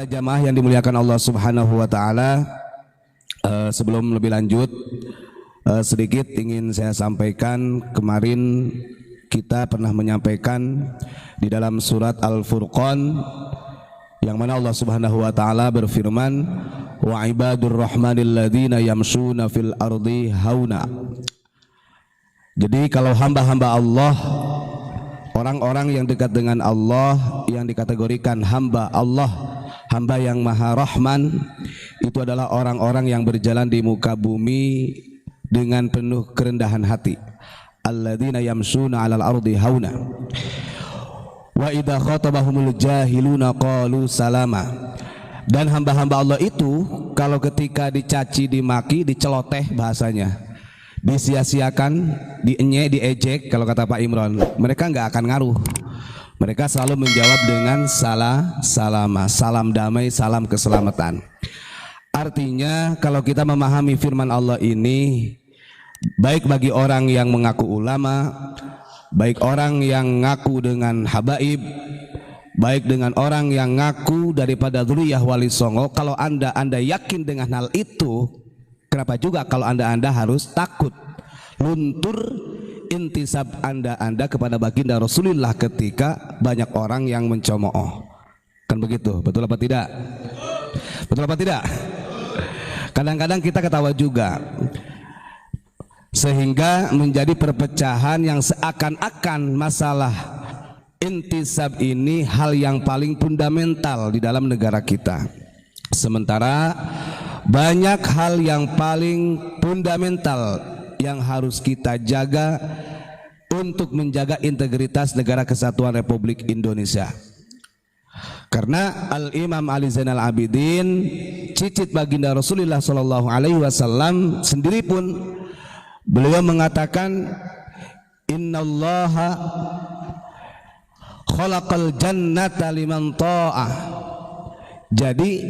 para jamaah yang dimuliakan Allah Subhanahu wa taala, sebelum lebih lanjut sedikit ingin saya sampaikan. Kemarin kita pernah menyampaikan di dalam surat Al-Furqan yang mana Allah Subhanahu wa taala berfirman, wa ibadur rahmanil ladzina yamshuna fil ardi hauna. Jadi kalau hamba-hamba Allah, orang-orang yang dekat dengan Allah, yang dikategorikan hamba Allah, hamba yang maha rahman, itu adalah orang-orang yang berjalan di muka bumi dengan penuh kerendahan hati. Alladzina yamshuna 'alal ardi hauna wa idza khatabahumul jahiluna qalu salama. Dan hamba-hamba Allah itu kalau ketika dicaci, dimaki, diceloteh bahasanya, disia-siakan, diejek kalau kata Pak Imron, mereka nggak akan ngaruh. Mereka selalu menjawab dengan salama, salam damai, salam keselamatan. Artinya kalau kita memahami firman Allah ini, baik bagi orang yang mengaku ulama, baik orang yang ngaku dengan habaib, baik dengan orang yang ngaku daripada dzurriyyah wali songo, kalau anda yakin dengan hal itu, kenapa juga kalau anda harus takut, luntur intisab anda kepada baginda Rasulullah ketika banyak orang yang mencemooh. Kan begitu, betul apa tidak? Betul apa tidak? Kadang-kadang kita ketawa juga, sehingga menjadi perpecahan yang seakan-akan masalah intisab ini hal yang paling fundamental di dalam negara kita. Sementara banyak hal yang paling fundamental yang harus kita jaga untuk menjaga integritas negara kesatuan Republik Indonesia. Karena Al-Imam Ali Zainal Abidin, cicit baginda Rasulullah SAW sendiri pun beliau mengatakan, innallaha khalaqal jannata liman ta'ah. Jadi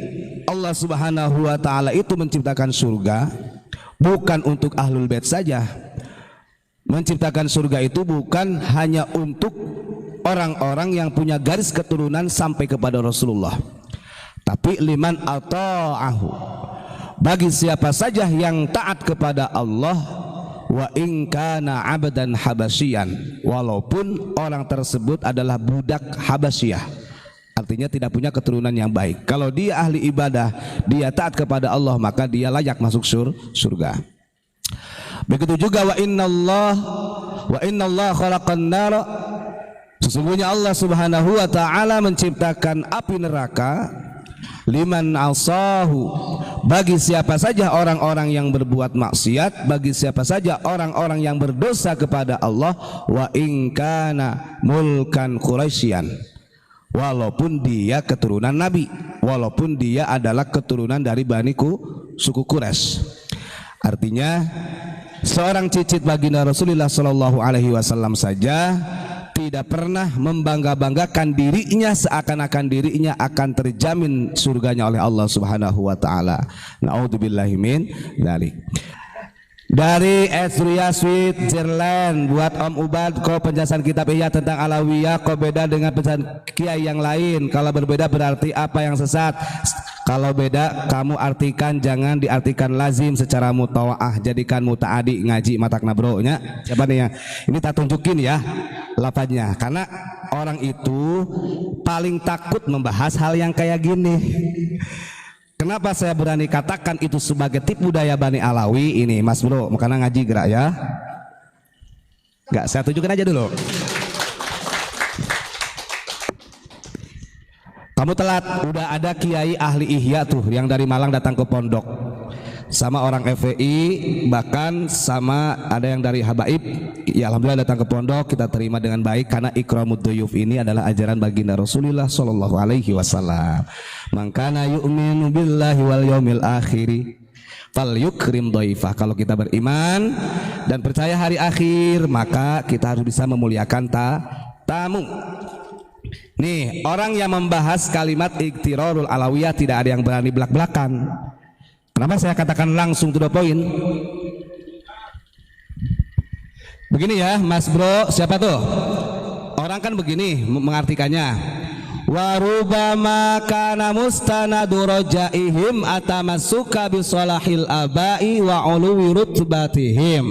Allah Subhanahu wa taala itu menciptakan surga bukan untuk ahlul bait saja. Menciptakan surga itu bukan hanya untuk orang-orang yang punya garis keturunan sampai kepada Rasulullah, tapi liman ata'ahu, bagi siapa saja yang taat kepada Allah, wa in kana 'abdan habasyian, walaupun orang tersebut adalah budak Habasyah, artinya tidak punya keturunan yang baik. Kalau dia ahli ibadah, dia taat kepada Allah, maka dia layak masuk surga. Begitu juga wa innallaha khalaqan nar, sesungguhnya Allah Subhanahu wa taala menciptakan api neraka liman asahu, bagi siapa saja orang-orang yang berbuat maksiat, bagi siapa saja orang-orang yang berdosa kepada Allah, wa in kana mulkan Quraisyan, walaupun dia keturunan Nabi, walaupun dia adalah keturunan dari Bani suku Quraisy. Artinya seorang cicit baginda Rasulullah SAW saja tidak pernah membangga-banggakan dirinya seakan-akan dirinya akan terjamin surganya oleh Allah Subhanahu wa taala. Naudzubillahi min dzalik. Dari Surya Switzerland, buat Om Ubad, kau penjelasan kitab Ihya tentang Alawiyah kau beda dengan penjelasan kiai yang lain. Kalau berbeda berarti apa yang sesat? Kalau beda kamu artikan, jangan diartikan lazim secara mutawaah, jadikan mutaadi ngaji matakna bro nya. Siapa nih ya? Ini tak tunjukin ya lafadznya, karena orang itu paling takut membahas hal yang kayak gini. Kenapa saya berani katakan itu sebagai tipu daya Bani Alawi ini, Mas Bro? Makanya ngaji gerak ya. Enggak, saya tunjukkan aja dulu. Kamu telat, udah ada kiai ahli ihya tuh yang dari Malang datang ke pondok, sama orang FPI, bahkan sama ada yang dari habaib. Ya alhamdulillah datang ke pondok, kita terima dengan baik karena ikramud duyuf ini adalah ajaran baginda Rasulullah sallallahu alaihi wasallam. Man kana yu'minu billahi wal yaumil akhir falyukrim dhaifah. Kalau kita beriman dan percaya hari akhir, maka kita harus bisa memuliakan tamu. Nih, orang yang membahas kalimat iktirarul alawiyah tidak ada yang berani belak-belakan. Kenapa saya katakan langsung to the point? Begini ya Mas Bro, siapa tuh? Orang kan begini mengartikannya, wa rubama kana mustanadu rajaihim atamassuka bi salahil abai wa uluwi rutbatihim.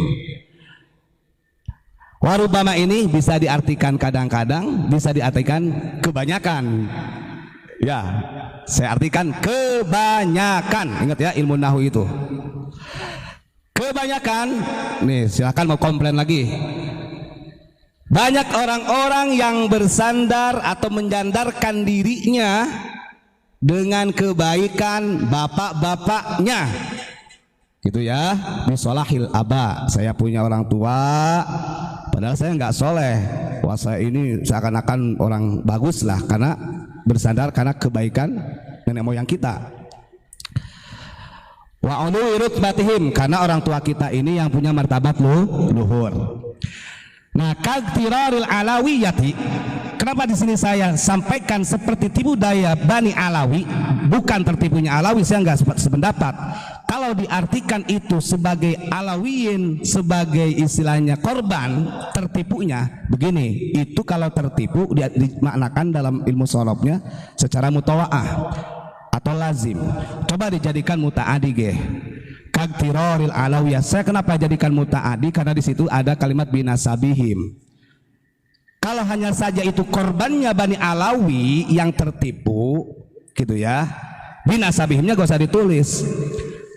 Warubama ini bisa diartikan kadang-kadang, bisa diartikan kebanyakan. Ya, saya artikan kebanyakan. Ingat ya ilmu nahwu itu. Kebanyakan. Nih, silakan mau komplain lagi. Banyak orang-orang yang bersandar atau menjandarkan dirinya dengan kebaikan bapak-bapaknya. Gitu ya, bisolahil aba. Saya punya orang tua, padahal saya nggak soleh. Wah, saya ini seakan-akan orang bagus lah karena bersandar karena kebaikan nenek moyang kita. Wa ulu rutbatihim, karena orang tua kita ini yang punya martabat luhur. Nah, kagtiraril alawiyati. Kenapa di sini saya sampaikan seperti tipu daya Bani Alawi, bukan tertipunya Alawi, saya nggak sependapat. Kalau diartikan itu sebagai Alawiyin, sebagai istilahnya korban tertipunya, begini, itu kalau tertipu dimaknakan dalam ilmu sorobnya secara mutawa'ah atau lazim. Coba dijadikan muta'adi ge. Kagtiroril alawiyah. Saya kenapa jadikan muta'adi? Karena di situ ada kalimat binasabihim. Kalau hanya saja itu korbannya Bani Alawi yang tertipu, gitu ya, binasabihimnya gak usah ditulis.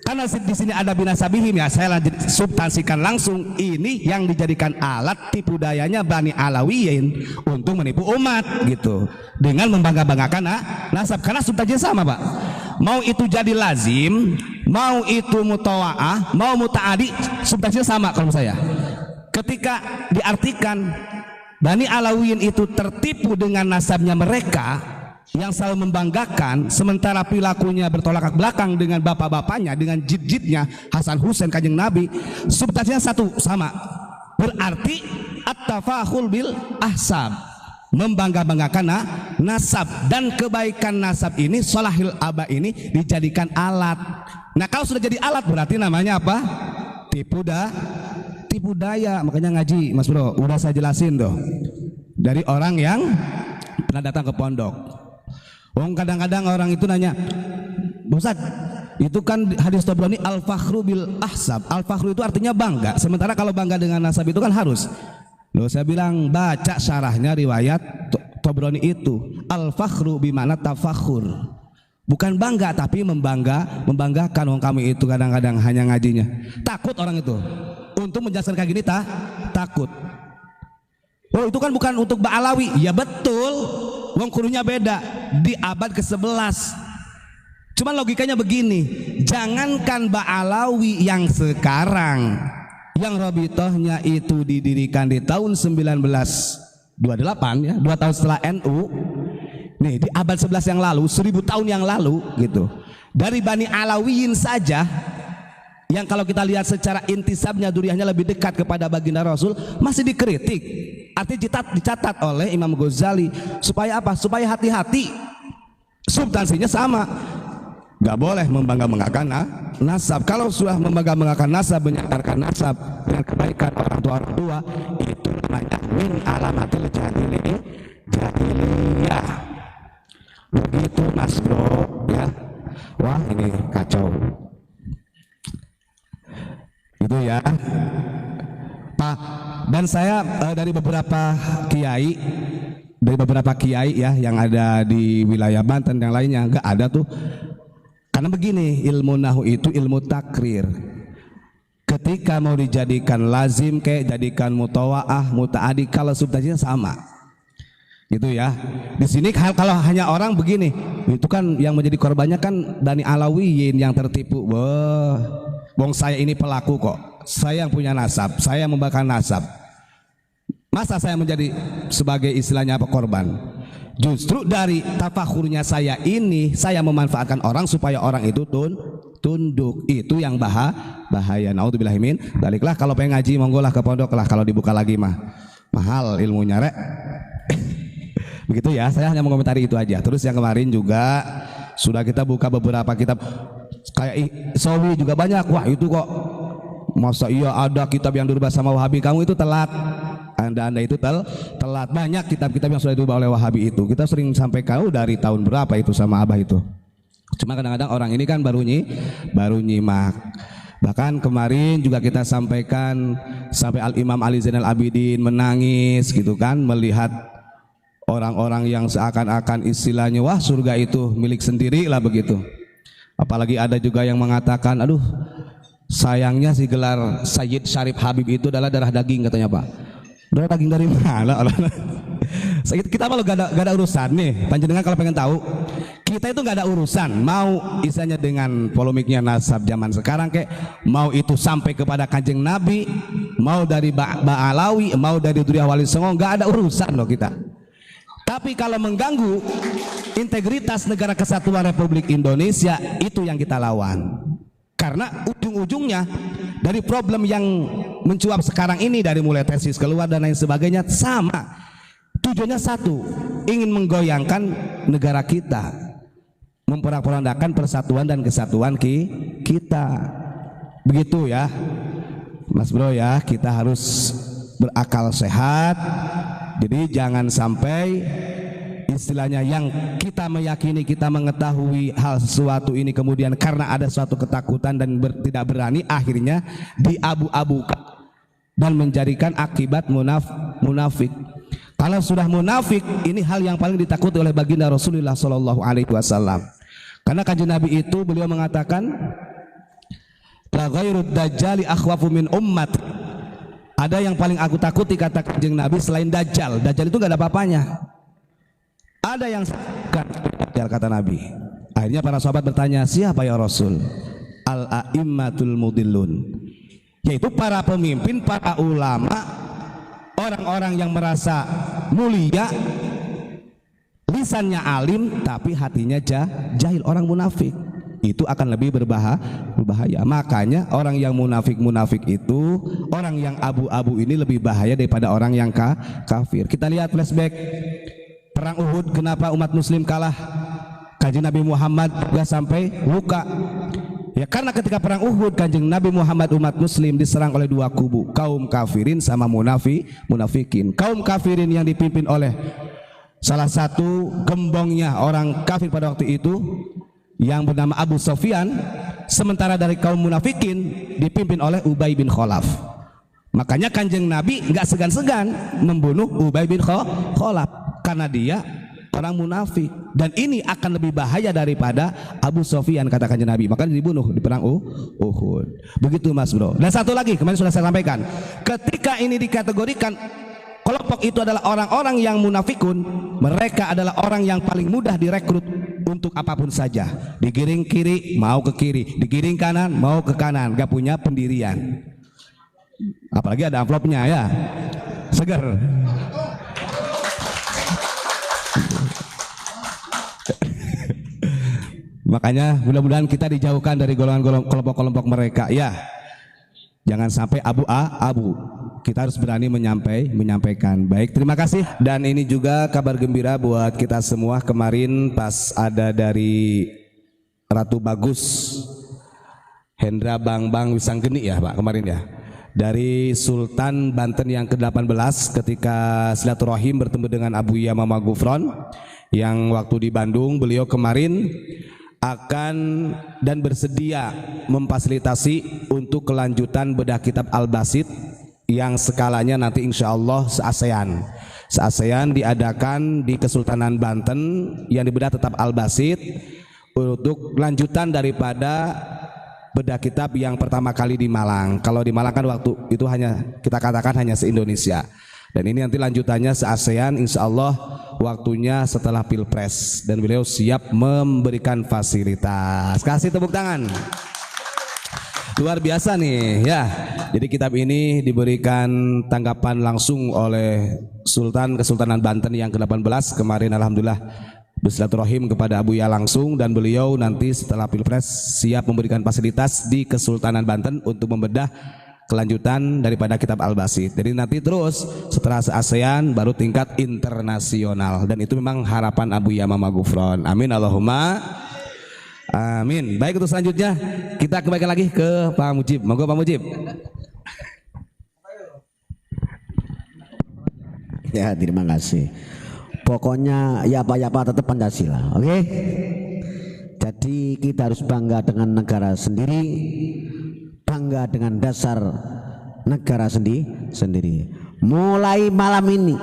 Karena di sini ada binasabihim, ya saya substansikan langsung, ini yang dijadikan alat tipu dayanya Bani Alawiyin untuk menipu umat gitu, dengan membangga-banggakan nasab, karena substansinya sama Pak. Mau itu jadi lazim, mau itu mutawa'ah, mau muta'adi, substansinya sama kalau saya. Ketika diartikan Bani Alawiyin itu tertipu dengan nasabnya mereka yang selalu membanggakan, sementara perilakunya bertolak belakang dengan bapak-bapaknya, dengan jid-jidnya Hasan Husain kanjeng Nabi, substansinya satu, sama. Berarti at-tafakhul bil ahsab, membangga-banggakan nasab, dan kebaikan nasab ini, salahil aba ini dijadikan alat. Nah, kalau sudah jadi alat berarti namanya apa? Tipu daya. Makanya ngaji Mas Bro, udah saya jelasin tuh dari orang yang pernah datang ke pondok. Kadang-kadang orang itu nanya, Ustaz, itu kan hadis Tabrani al-fakhru bil ahsab. Al-fakhru itu artinya bangga, sementara kalau bangga dengan nasab itu kan harus. Loh, saya bilang baca syarahnya riwayat Tabrani itu, al-fakhru bimana tafakhur. Bukan bangga tapi membanggakan. Kami itu kadang-kadang hanya ngajinya. Takut orang itu. Untuk menjelaskan kayak gini takut. Oh, itu kan bukan untuk Ba'alawi. Ya betul. Wong kurunya beda di abad ke-11. Cuman logikanya begini, jangankan Ba'alawi yang sekarang, yang Rabitohnya itu didirikan di tahun 1928 ya, 2 tahun setelah NU. Nih, di abad 11 yang lalu, 1000 tahun yang lalu gitu. Dari Bani Alawiyin saja, yang kalau kita lihat secara intisabnya, duriahnya lebih dekat kepada baginda Rasul, masih dikritik. Artinya dicatat oleh Imam Ghazali supaya apa? Supaya hati-hati. Substansinya sama. Gak boleh membangga-banggakan nasab. Kalau sudah membangga-banggakan nasab, menyandarkan nasab dengan kebaikan orang tua, itu namanya min alamatil jahiliyah. Begitu Mas Bro ya. Wah, ini kacau. Itu ya Pak. Dan saya dari beberapa kiai ya yang ada di wilayah Banten yang lainnya, nggak ada tuh. Karena begini, ilmu nahwu itu ilmu takrir. Ketika mau dijadikan lazim, kayak jadikan mutawa'ah, muta'adi, kalau substansinya sama gitu ya. Di sini kalau hanya orang begini, itu kan yang menjadi korbannya kan Bani Alawiyin yang tertipu. Wah, wong saya ini pelaku kok, saya yang punya nasab, saya yang membakar nasab. Masa saya menjadi sebagai istilahnya apa, korban? Justru dari tafakhurnya saya ini, saya memanfaatkan orang supaya orang itu tunduk. Itu yang bahaya. Naudzubillahimin. Baliklah, kalau pengen ngaji monggolah ke pondok lah, kalau dibuka lagi mah mahal ilmunya rek. Begitu ya, saya hanya mengomentari itu aja. Terus yang kemarin juga sudah kita buka beberapa kitab, kayak Sawi juga banyak. Wah, itu kok masa iya ada kitab yang dirubah sama Wahabi, kamu itu telat. Anda itu telat. Banyak kitab-kitab yang sudah diubah oleh Wahabi itu. Kita sering sampaikan dari tahun berapa itu sama Abah itu. Cuma kadang-kadang orang ini kan baru nyimak. Bahkan kemarin juga kita sampaikan sampai Al-Imam Ali Zainal Abidin menangis gitu kan, melihat orang-orang yang seakan-akan istilahnya wah surga itu milik sendiri lah begitu. Apalagi ada juga yang mengatakan aduh sayangnya si gelar Sayyid Syarif Habib itu adalah darah daging katanya Pak. Darah daging dari mana? Kita malah gak ada urusan nih. Panjenengan kalau pengen tahu, kita itu gak ada urusan. Mau isanya dengan polemiknya nasab zaman sekarang kayak mau itu sampai kepada Kanjeng Nabi, mau dari Ba'alawi, mau dari Duriyah Wali Songo, gak ada urusan loh kita. Tapi kalau mengganggu integritas negara kesatuan Republik Indonesia, itu yang kita lawan. Karena ujung-ujungnya dari problem yang mencuap sekarang ini, dari mulai tesis keluar dan lain sebagainya, sama tujuannya satu, ingin menggoyangkan negara kita, memporak-porandakan persatuan dan kesatuan kita. Begitu ya Mas Bro ya, kita harus berakal sehat. Jadi jangan sampai istilahnya yang kita meyakini, kita mengetahui hal sesuatu ini kemudian karena ada suatu ketakutan dan tidak berani, akhirnya diabu-abukan dan menjadikan akibat munafik. Kalau sudah munafik, ini hal yang paling ditakuti oleh baginda Rasulullah Shallallahu Alaihi Wasallam. Karena kanjeng Nabi itu beliau mengatakan, la ghairud dajjali akhwafu min ummat. Ada yang paling aku takuti kata kanjeng Nabi selain Dajjal. Dajjal itu gak ada apa-apanya. Ada yang Dajjal kata Nabi. Akhirnya para sahabat bertanya, siapa ya Rasul? Al-a'immatul mudillun, yaitu para pemimpin, para ulama, orang-orang yang merasa mulia, lisannya alim tapi hatinya jahil, orang munafik. Itu akan lebih berbahaya. Makanya orang yang munafik itu, orang yang abu-abu ini lebih bahaya daripada orang yang kafir. Kita lihat flashback perang Uhud, kenapa umat muslim kalah? Kanjeng Nabi Muhammad juga sampai luka. Ya karena ketika perang Uhud, kanjeng Nabi Muhammad umat muslim diserang oleh dua kubu, kaum kafirin sama munafikin. Kaum kafirin yang dipimpin oleh salah satu gembongnya orang kafir pada waktu itu yang bernama Abu Sufyan, sementara dari kaum munafikin dipimpin oleh Ubay bin Khalaf. Makanya kanjeng Nabi nggak segan-segan membunuh Ubay bin Khalaf karena dia orang munafik, dan ini akan lebih bahaya daripada Abu Sufyan kata kanjeng Nabi. Makanya dibunuh di perang Uhud. Begitu Mas Bro. Dan satu lagi kemarin sudah saya sampaikan, ketika ini dikategorikan kelompok itu adalah orang-orang yang munafikun, mereka adalah orang yang paling mudah direkrut untuk apapun saja. Digiring kiri mau ke kiri, digiring kanan mau ke kanan, gak punya pendirian. Apalagi ada amplopnya ya, seger. Makanya mudah-mudahan kita dijauhkan dari golongan kelompok-kelompok mereka ya. Jangan sampai abu-abu. Kita harus berani menyampaikan. Baik, terima kasih. Dan ini juga kabar gembira buat kita semua. Kemarin pas ada dari Ratu Bagus Hendra Bang Wisanggeni ya Pak kemarin ya, dari Sultan Banten yang ke-18 ketika silaturahim bertemu dengan Abu Yamamah Gufron yang waktu di Bandung. Beliau kemarin akan dan bersedia memfasilitasi untuk kelanjutan bedah kitab Al-Basit yang skalanya nanti insya Allah se-ASEAN diadakan di Kesultanan Banten yang dibedah tetap Al-Basit untuk lanjutan daripada bedah kitab yang pertama kali di Malang. Kalau di Malang kan waktu itu hanya kita katakan hanya se-Indonesia, dan ini nanti lanjutannya se-ASEAN insya Allah waktunya setelah Pilpres, dan beliau siap memberikan fasilitas. Kasih tepuk tangan. Luar biasa nih ya. Jadi kitab ini diberikan tanggapan langsung oleh Sultan Kesultanan Banten yang ke-18 kemarin, alhamdulillah bersilaturahim kepada Abu Ya langsung, dan beliau nanti setelah Pilpres siap memberikan fasilitas di Kesultanan Banten untuk membedah kelanjutan daripada kitab Al-Basit. Jadi nanti terus setelah ASEAN baru tingkat internasional, dan itu memang harapan Abu Yamamah Gufron. Amin Allahumma amin. Baik, untuk selanjutnya kita kembali lagi ke Pak Mujib. Monggo Pak Mujib. Fatihah, terima kasih. Pokoknya ya apa tetap Pancasila, oke? Jadi kita harus bangga dengan negara sendiri, bangga dengan dasar negara sendiri. Mulai malam ini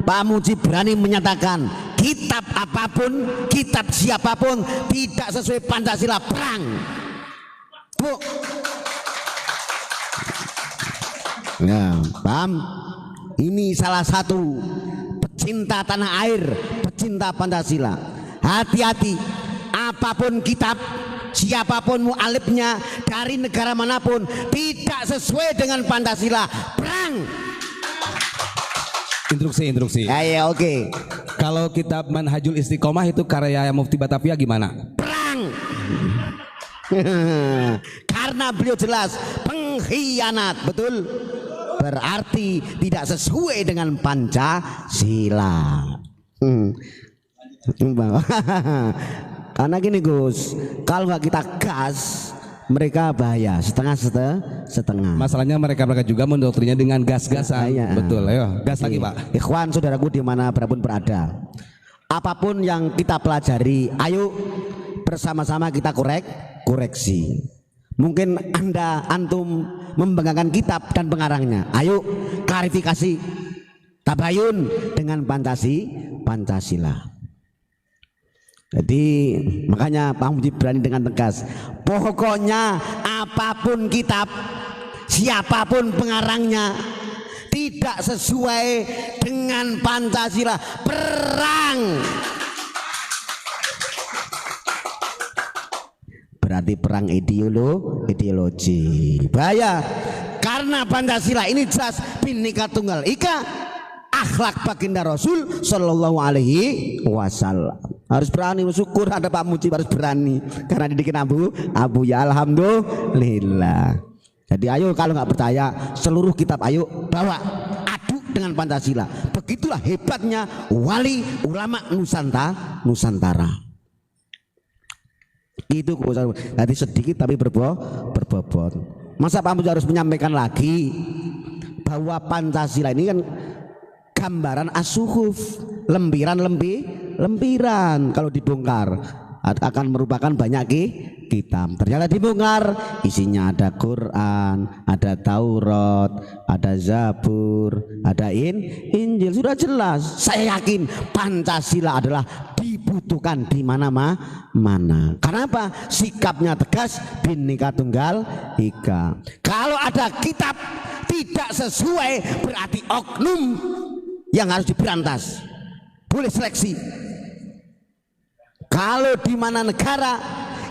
Pak Muji berani menyatakan kitab apapun, kitab siapapun tidak sesuai Pancasila, perang. Bu. Nah, paham? Ini salah satu pecinta tanah air, pecinta Pancasila. Hati-hati, apapun kitab, siapapun mu'alifnya dari negara manapun tidak sesuai dengan Pancasila, perang. Instruksi. Ya, oke. Kalau kitab Manhajul Istiqomah itu karya Mufti Batavia gimana? Perang. Karena beliau jelas pengkhianat, betul? Berarti tidak sesuai dengan Pancasila. Karena gini Gus, kalau nggak kita gas, mereka bahaya setengah. Masalahnya mereka juga mendoktrinya dengan gas-gasan. Betul, ayo gas lagi Pak. Ikhwan saudaraku dimana berapun berada, apapun yang kita pelajari, ayo bersama-sama kita koreksi. Mungkin antum membanggakan kitab dan pengarangnya, ayo klarifikasi, tabayun dengan Pancasila. Jadi makanya Pak Muji berani dengan tegas, pokoknya apapun kitab, siapapun pengarangnya tidak sesuai dengan Pancasila, perang. Berarti perang ideologi. Bahaya. Karena Pancasila ini jelas Bhinneka Tunggal Ika, akhlak baginda Rasul Sallallahu Alaihi Wasallam. Harus berani, syukur ada Pak Muji harus berani karena didikin Abu ya, alhamdulillah. Jadi ayo kalau nggak percaya seluruh kitab ayo bawa, adu dengan Pancasila. Begitulah hebatnya wali ulama Nusantara. Itu nanti sedikit tapi berbobot. Masa Pak Muji harus menyampaikan lagi bahwa Pancasila ini kan gambaran as-suhuf, lempiran kalau dibongkar akan merupakan banyak kitab. Ternyata dibongkar isinya ada Quran, ada Taurat, ada Zabur, ada Injil. Sudah jelas. Saya yakin Pancasila adalah dibutuhkan di mana-mana. Karena apa? Sikapnya tegas, Bhinneka Tunggal Ika. Kalau ada kitab tidak sesuai berarti oknum yang harus diberantas. Boleh seleksi. Kalau di mana negara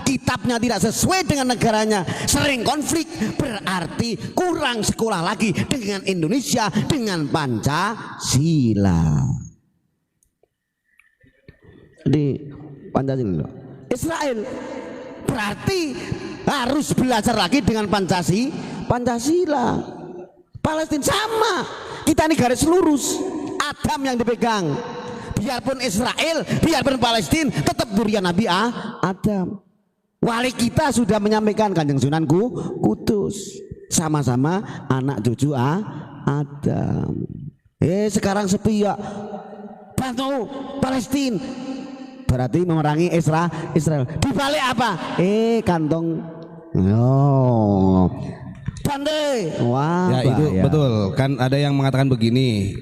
kitabnya tidak sesuai dengan negaranya, sering konflik, berarti kurang sekolah lagi dengan Indonesia, dengan Pancasila. Di Pancasila Israel berarti harus belajar lagi dengan Pancasila. Palestina sama, kita ini garis lurus, Adam yang dipegang. Biarpun Israel, biarpun Palestina, tetap durian Nabi Adam. Wali kita sudah menyampaikan Kanjeng Sunan Kudus, sama-sama anak cucu Adam. Sekarang sepihak bantu Palestina, berarti memerangi Israel. Di balik apa? Kantong. Pandai. Wah, ya itu betul. Kan ada yang mengatakan begini.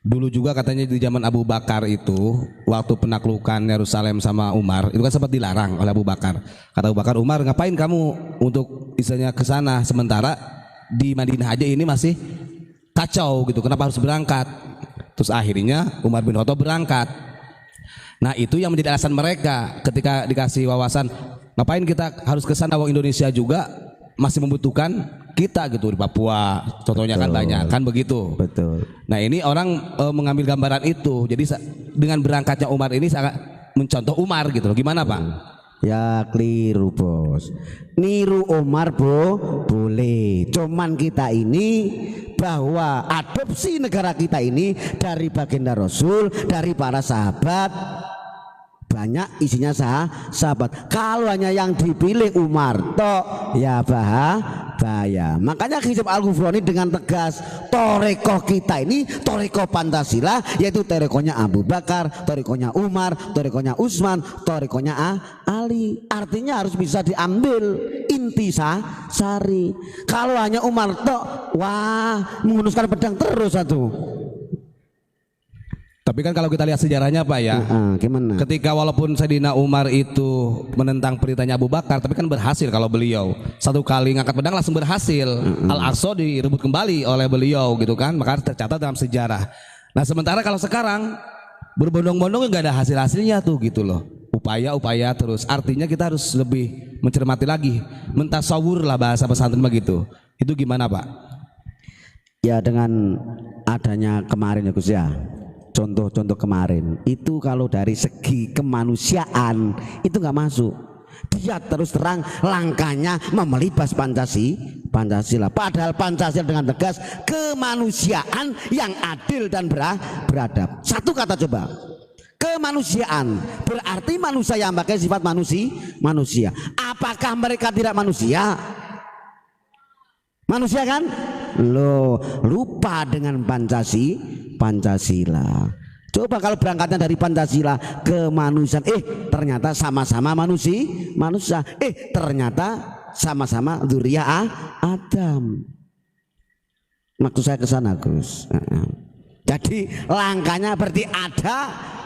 Dulu juga katanya di zaman Abu Bakar itu, waktu penaklukan Yerusalem sama Umar, itu kan sempat dilarang oleh Abu Bakar. Kata Abu Bakar, Umar ngapain kamu untuk istilahnya ke sana, sementara di Madinah aja ini masih kacau gitu. Kenapa harus berangkat? Terus akhirnya Umar bin Khattab berangkat. Nah itu yang menjadi alasan mereka ketika dikasih wawasan, ngapain kita harus ke sana, wong Indonesia juga masih membutuhkan kita gitu di Papua, contohnya. Betul. Kan banyak kan begitu. Betul. Nah ini orang mengambil gambaran itu, jadi dengan berangkatnya Umar ini sangat mencontoh Umar gitu loh. Gimana Pak? Ya keliru bos. Niru Umar boleh, cuman kita ini bahwa adopsi negara kita ini dari baginda Rasul, dari para sahabat, banyak isinya sahabat. Kalau hanya yang dipilih Umar tok ya bahaya. Makanya Hizib Al-Ghufrani dengan tegas, torekoh kita ini torekoh Pancasila, yaitu torekohnya Abu Bakar, torekohnya Umar, torekohnya Utsman, torekohnya Ali. Artinya harus bisa diambil inti sari. Kalau hanya Umar tok, wah menghunuskan pedang terus satu. Tapi kan kalau kita lihat sejarahnya Pak ya, gimana? Ketika walaupun Sayyidina Umar itu menentang perintahnya Abu Bakar, tapi kan berhasil kalau beliau satu kali ngangkat pedang langsung berhasil. Al-Aqsa direbut kembali oleh beliau gitu kan, maka tercatat dalam sejarah. Nah sementara kalau sekarang berbondong-bondong nggak ada hasil-hasilnya tuh gitu loh. Upaya-upaya terus. Artinya kita harus lebih mencermati lagi, mentasawur lah bahasa pesantren begitu. Itu gimana Pak? Ya dengan adanya kemarin ya Gus ya. Contoh-contoh kemarin itu kalau dari segi kemanusiaan itu nggak masuk. Dia terus terang langkahnya memelibas Pancasila. Padahal Pancasila dengan tegas kemanusiaan yang adil dan beradab. Satu kata coba, kemanusiaan berarti manusia yang pakai sifat manusia. Apakah mereka tidak manusia? Manusia kan? Loh, lupa dengan Pancasila. Coba kalau berangkatnya dari Pancasila kemanusiaan, ternyata sama-sama manusia, ternyata sama-sama dzurriyyah Adam. Maksud saya ke sana Gus. Jadi langkahnya berarti ada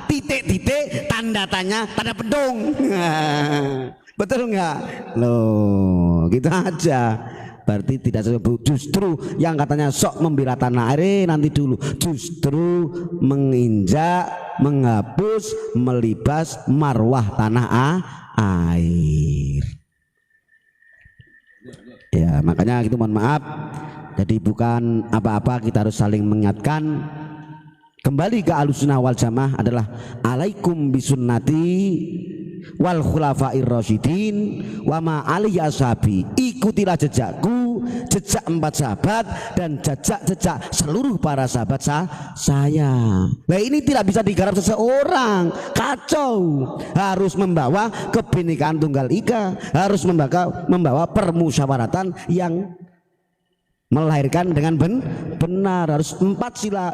titik-titik tanda tanya, tanda pedung. Betul enggak? Loh, gitu aja. Berarti tidak sesuai. Justru yang katanya sok membela tanah air nanti dulu, justru menginjak, menghapus, melibas marwah tanah air. Ya makanya itu mohon maaf. Jadi bukan apa-apa, kita harus saling mengingatkan. Kembali ke Ahlussunnah wal Jamaah adalah alaikum bisunnati wal khulafair rasyidin wa ma ali ashabi. Ikutilah jejakku, jejak 4 sahabat dan jejak seluruh para sahabat saya. Nah ini tidak bisa digarap seseorang, kacau. Harus membawa kebinekaan tunggal ika, harus membawa permusyawaratan yang melahirkan dengan benar. Harus 4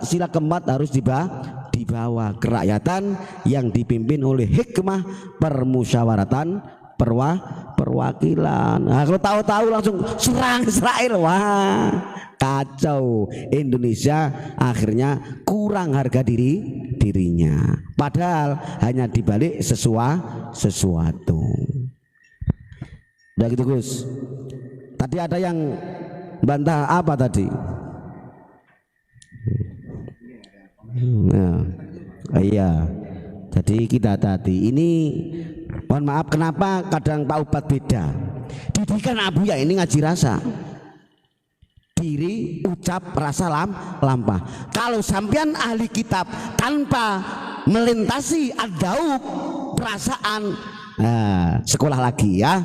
sila keempat harus dibawa kerakyatan yang dipimpin oleh hikmah permusyawaratan perwakilan. Nah, kalau tahu-tahu langsung serang Israel, wah kacau. Indonesia akhirnya kurang harga dirinya, padahal hanya dibalik sesuatu. Udah gitu Gus. Tadi ada yang bantah apa tadi? Nah, iya. Jadi kita tadi ini, mohon maaf kenapa kadang Pak Ubat beda. Didikan Abuya ini ngaji rasa, diri ucap rasa lampah. Kalau sampean ahli kitab tanpa melintasi ad-daub perasaan, sekolah lagi ya.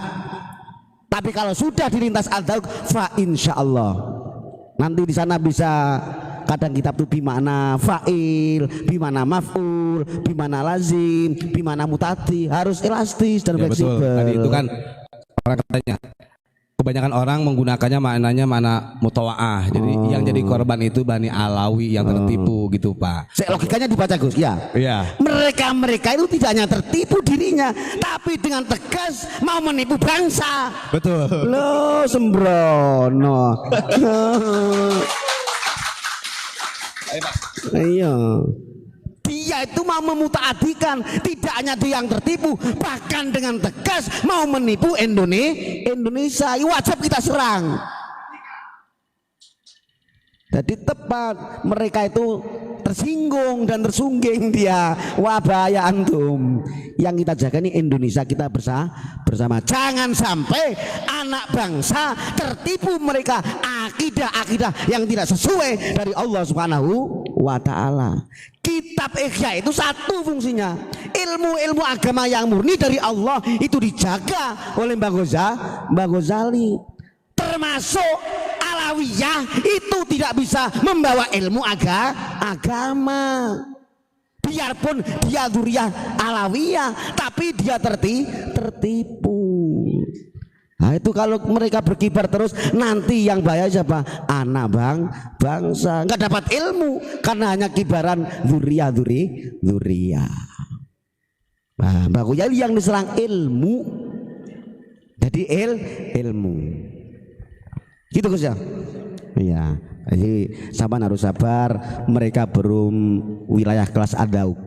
Tapi kalau sudah dilintas al-dauk, fa insya Allah nanti di sana bisa, kadang kitab itu bimana fa'il, bimana maf'ul, bimana lazim, bimana mutati, harus elastis dan fleksibel. Betul. Tadi itu kan orang katanya kebanyakan orang menggunakannya maknanya mana mutawa'ah. Jadi yang jadi korban itu Bani Alawi yang tertipu gitu Pak. Logikanya dibaca Gus ya. Iya. Mereka itu tidak hanya tertipu dirinya, tapi dengan tegas mau menipu bangsa. Betul. Loh sembrono. Iya. Dia itu mau memutaadikan, tidak hanya dia yang tertipu, bahkan dengan tegas mau menipu Indonesia. Wajib kita serang. Jadi tepat mereka itu tersinggung dan tersungging dia. Wah bahaya antum. Yang kita jaga ini Indonesia kita bersama. Jangan sampai anak bangsa tertipu mereka akidah-akidah yang tidak sesuai dari Allah Subhanahu wa ta'ala. Kitab Ihya itu satu fungsinya, ilmu-ilmu agama yang murni dari Allah itu dijaga oleh Mbah Ghazali. Termasuk Alawiyah itu tidak bisa membawa ilmu agama. biarpun dia dzurriyyah alawiyah tapi dia tertipu. Nah itu kalau mereka berkibar terus nanti yang bahaya siapa? Anak bangsa nggak dapat ilmu karena hanya kibaran dzurriyyah. Nah, Mbak Kuyali yang diserang ilmu. Jadi ilmu. Gitu Gus ya. Iya. Jadi sahabat harus sabar. Mereka belum wilayah kelas adauk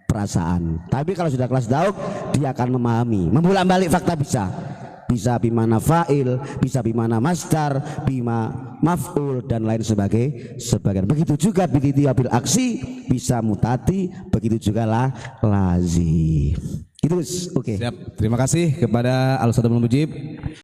perasaan. Tapi kalau sudah kelas dauk dia akan memahami. Membolak-balik fakta bisa bimana fa'il, bisa bimana masdar, bima maf'ul dan lain sebagainya. Begitu juga bil aksi bisa mutati, begitu juga lah lazim. Itu oke. Siap. Terima kasih kepada Al Ustadz Abdul Mujib.